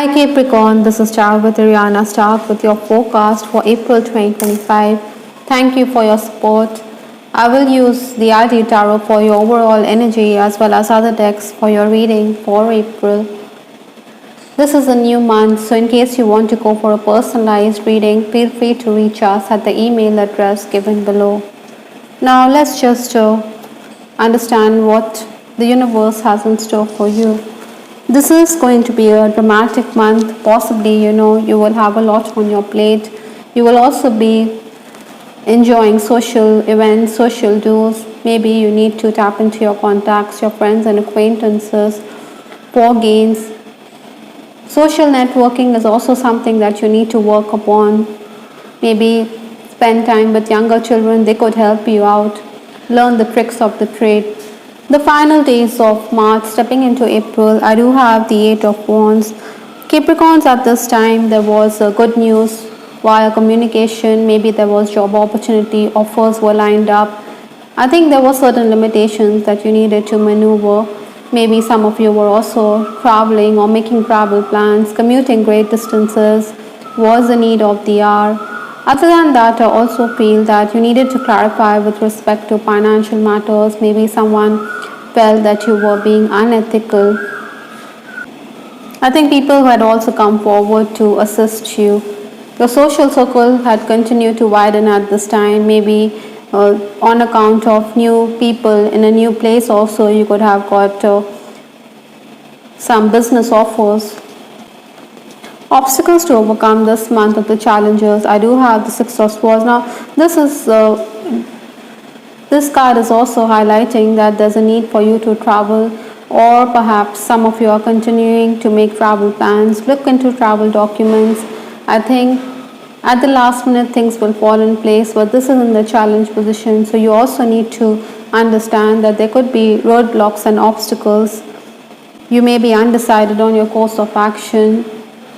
Hi Capricorn, this is Star with Ariana Star with your forecast for April 2025. Thank you for your support. I will use the ID Tarot for your overall energy as well as other decks for your reading for April. This is a new month, so in case you want to go for a personalized reading, feel free to reach us at the email address given below. Now let's just understand what the universe has in store for you. This is going to be a dramatic month. Possibly, you will have a lot on your plate. You will also be enjoying social events, social dues. Maybe you need to tap into your contacts, your friends and acquaintances for gains. Social networking is also something that you need to work upon. Maybe spend time with younger children. They could help you out. Learn the tricks of the trade. The final days of March, stepping into April, I do have the 8 of Wands. Capricorns, at this time, there was good news via communication. Maybe there was job opportunity, offers were lined up. I think there were certain limitations that you needed to maneuver. Maybe some of you were also traveling or making travel plans. Commuting great distances was the need of the hour. Other than that, I also feel that you needed to clarify with respect to financial matters. Maybe someone felt that you were being unethical. I think people had also come forward to assist you. Your social circle had continued to widen at this time. Maybe on account of new people in a new place also, you could have got some business offers. Obstacles to overcome this month of the challenges. I do have the 6 of Swords. Now, this card is also highlighting that there's a need for you to travel, or perhaps some of you are continuing to make travel plans. Look into travel documents. I think at the last minute things will fall in place, but this is in the challenge position, so you also need to understand that there could be roadblocks and obstacles. You may be undecided on your course of action.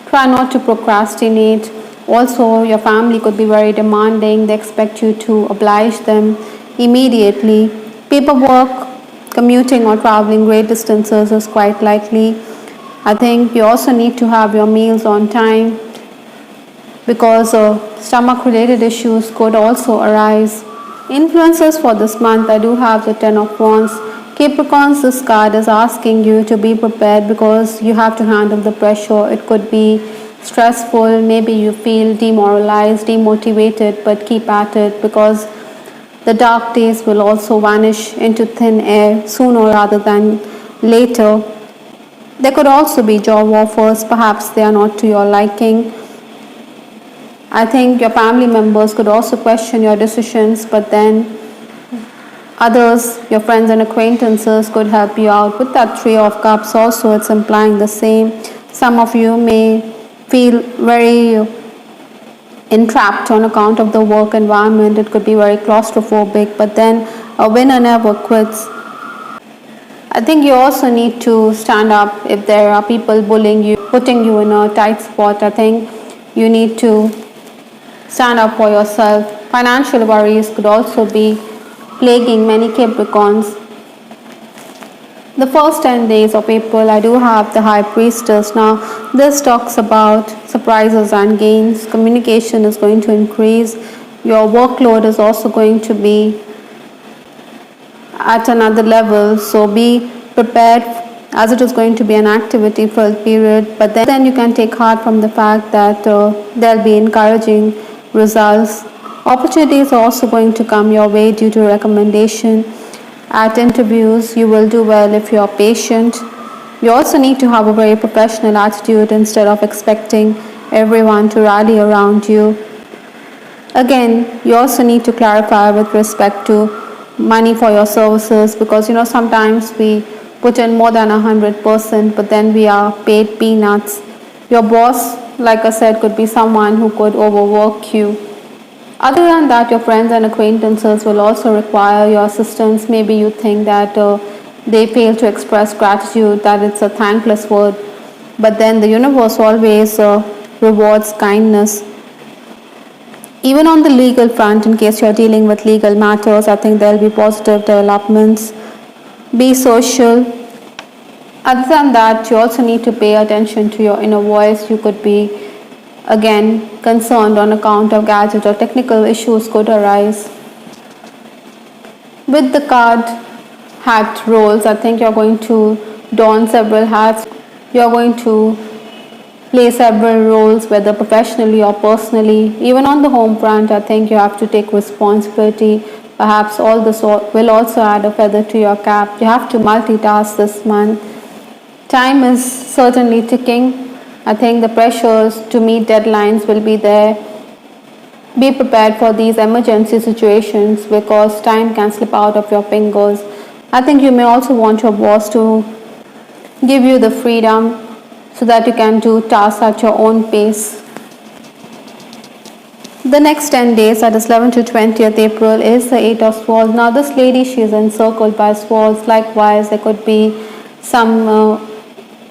Try not to procrastinate. Also, your family could be very demanding. They expect you to oblige them immediately. Paperwork, commuting or traveling great distances is quite likely. I think you also need to have your meals on time, because stomach related issues could also arise. Influences for this month, I do have the 10 of Wands. Capricorns, this card is asking you to be prepared because you have to handle the pressure. It could be stressful. Maybe you feel demoralized, demotivated, but keep at it, because the dark days will also vanish into thin air sooner rather than later. There could also be job offers. Perhaps they are not to your liking. I think your family members could also question your decisions, but then others, your friends and acquaintances, could help you out. With that 3 of Cups also, it's implying the same. Some of you may feel very entrapped on account of the work environment. It could be very claustrophobic, but then a winner never quits. I think you also need to stand up if there are people bullying you, putting you in a tight spot. I think you need to stand up for yourself. Financial worries could also be plaguing many Capricorns. The first 10 days of April, I do have the High Priestess. Now, this talks about surprises and gains. Communication is going to increase. Your workload is also going to be at another level. So be prepared, as it is going to be an activity-filled period. But then you can take heart from the fact that there'll be encouraging results. Opportunities are also going to come your way due to recommendation. At interviews, you will do well if you are patient. You also need to have a very professional attitude instead of expecting everyone to rally around you. Again, you also need to clarify with respect to money for your services, because sometimes we put in more than 100%, but then we are paid peanuts. Your boss, like I said, could be someone who could overwork you. Other than that, your friends and acquaintances will also require your assistance. Maybe you think that they fail to express gratitude, that it's a thankless word, but then the universe always rewards kindness. Even on the legal front, in case you're dealing with legal matters, I think there'll be positive developments. Be social. Other than that, you also need to pay attention to your inner voice. You could be again concerned on account of gadget or technical issues could arise. With the card hat roles, I think you're going to don several hats. You're going to play several roles, whether professionally or personally. Even on the home front, I think you have to take responsibility. Perhaps all this will also add a feather to your cap. You have to multitask this month. Time is certainly ticking. I think the pressures to meet deadlines will be there. Be prepared for these emergency situations because time can slip out of your fingers. I think you may also want your boss to give you the freedom so that you can do tasks at your own pace. The next 10 days, that is 11th to 20th April, is the 8 of Swords. Now this lady, she is encircled by swords. Likewise, there could be some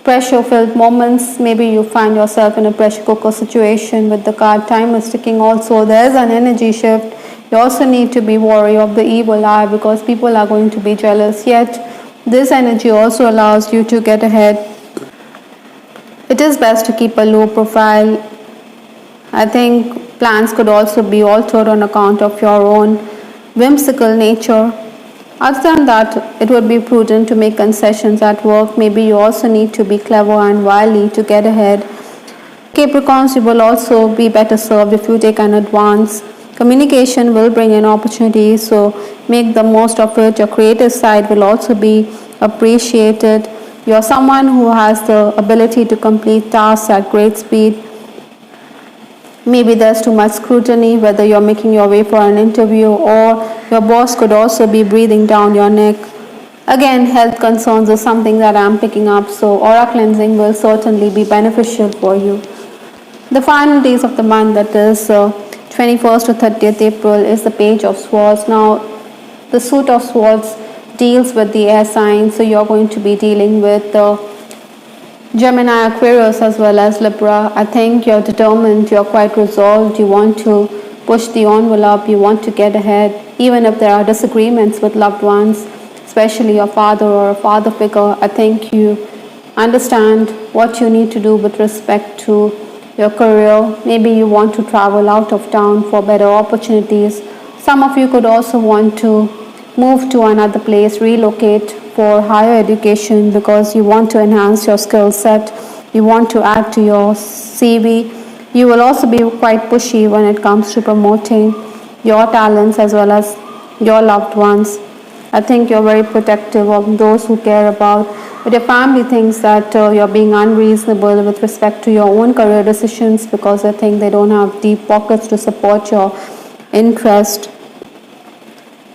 pressure-filled moments. Maybe you find yourself in a pressure cooker situation with the card time is ticking also. There is an energy shift. You also need to be wary of the evil eye because people are going to be jealous. Yet, this energy also allows you to get ahead. It is best to keep a low profile. I think plans could also be altered on account of your own whimsical nature. Other than that, it would be prudent to make concessions at work. Maybe you also need to be clever and wily to get ahead. Capricorns, you will also be better served if you take an advance. Communication will bring in opportunities, so make the most of it. Your creative side will also be appreciated. You're someone who has the ability to complete tasks at great speed. Maybe there's too much scrutiny, whether you're making your way for an interview or your boss could also be breathing down your neck. Again, health concerns is something that I'm picking up, so aura cleansing will certainly be beneficial for you. The final days of the month, that is 21st to 30th April, is the Page of Swords. Now, the suit of swords deals with the air signs, so you're going to be dealing with Gemini, Aquarius as well as Libra. I think you're determined, you're quite resolved, you want to push the envelope, you want to get ahead, even if there are disagreements with loved ones, especially your father or a father figure. I think you understand what you need to do with respect to your career. Maybe you want to travel out of town for better opportunities. Some of you could also want to move to another place, relocate for higher education because you want to enhance your skill set, you want to add to your CV. You will also be quite pushy when it comes to promoting your talents as well as your loved ones. I think you're very protective of those who care about, but your family thinks that you're being unreasonable with respect to your own career decisions because they think they don't have deep pockets to support your interest.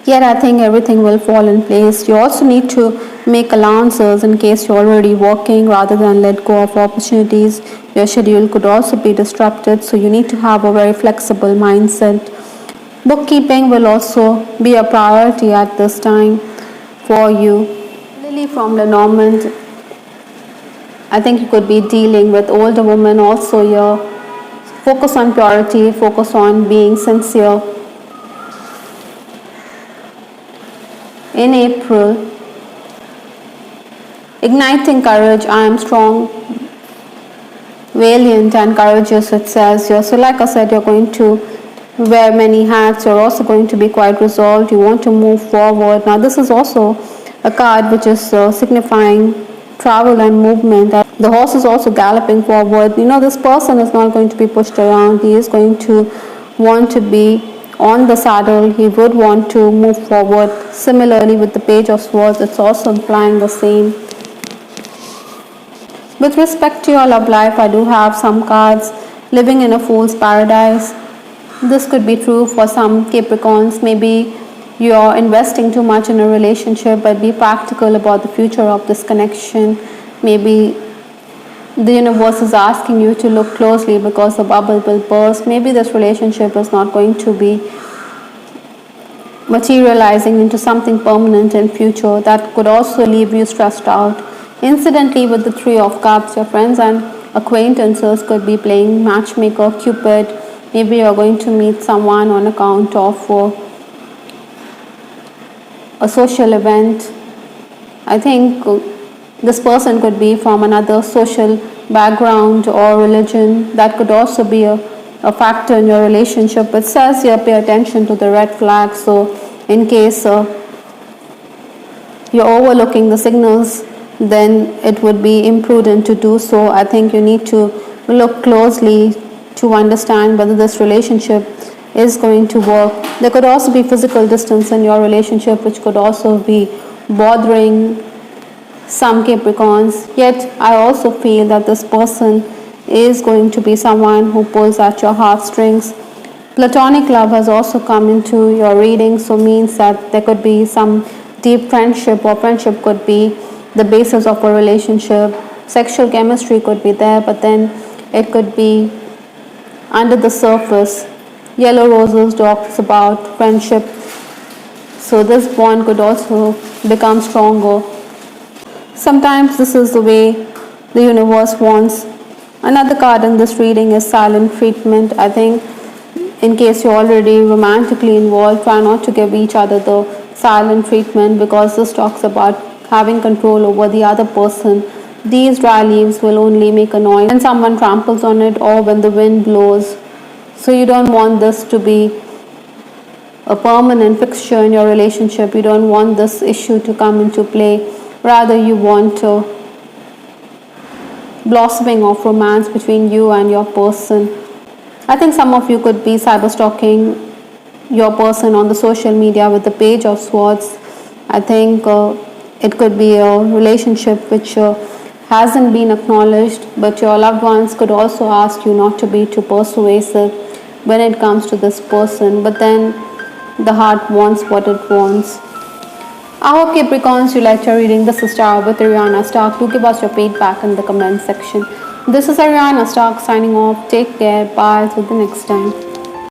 Yet I think everything will fall in place. You also need to make allowances in case you're already working rather than let go of opportunities. Your schedule could also be disrupted, so you need to have a very flexible mindset. Bookkeeping will also be a priority at this time for you. Lily from Lenormand, I think you could be dealing with older women also here. Focus on purity, focus on being sincere. In April, igniting courage, I am strong, valiant and courageous, it says here. So like I said, you're going to wear many hats. You're also going to be quite resolved. You want to move forward. Now this is also a card which is signifying travel and movement. The horse is also galloping forward. You know, this person is not going to be pushed around. He is going to want to be on the saddle. He would want to move forward. Similarly with the Page of Swords, it's also implying the same. With respect to your love life, I do have some cards. Living in a fool's paradise. This could be true for some Capricorns. Maybe you're investing too much in a relationship, but be practical about the future of this connection. Maybe the universe is asking you to look closely because the bubble will burst. Maybe this relationship is not going to be materializing into something permanent in future. That could also leave you stressed out. Incidentally, with the Three of Cups, your friends and acquaintances could be playing matchmaker, Cupid. Maybe you're going to meet someone on account of a social event. I think This person could be from another social background or religion. That could also be a factor in your relationship. It says here pay attention to the red flags. So in case you're overlooking the signals, then it would be imprudent to do so. I think you need to look closely to understand whether this relationship is going to work. There could also be physical distance in your relationship, which could also be bothering some Capricorns. Yet I also feel that this person is going to be someone who pulls at your heartstrings. Platonic love has also come into your reading, so means that there could be some deep friendship, or friendship could be the basis of a relationship. Sexual chemistry could be there, but then it could be under the surface. Yellow Roses talks about friendship, so this bond could also become stronger. Sometimes this is the way the universe wants. Another card in this reading is silent treatment. I think in case you're already romantically involved, try not to give each other the silent treatment, because this talks about having control over the other person. These dry leaves will only make a noise when someone tramples on it or when the wind blows. So you don't want this to be a permanent fixture in your relationship. You don't want this issue to come into play. Rather, you want a blossoming of romance between you and your person. I think some of you could be cyber stalking your person on the social media with the Page of Swords. I think it could be a relationship which hasn't been acknowledged, but your loved ones could also ask you not to be too persuasive when it comes to this person, but then the heart wants what it wants. I hope Capricorns you liked your reading. This is Star with Ariana Stark. Do give us your feedback in the comment section. This is Ariana Stark signing off. Take care. Bye. Till the next time.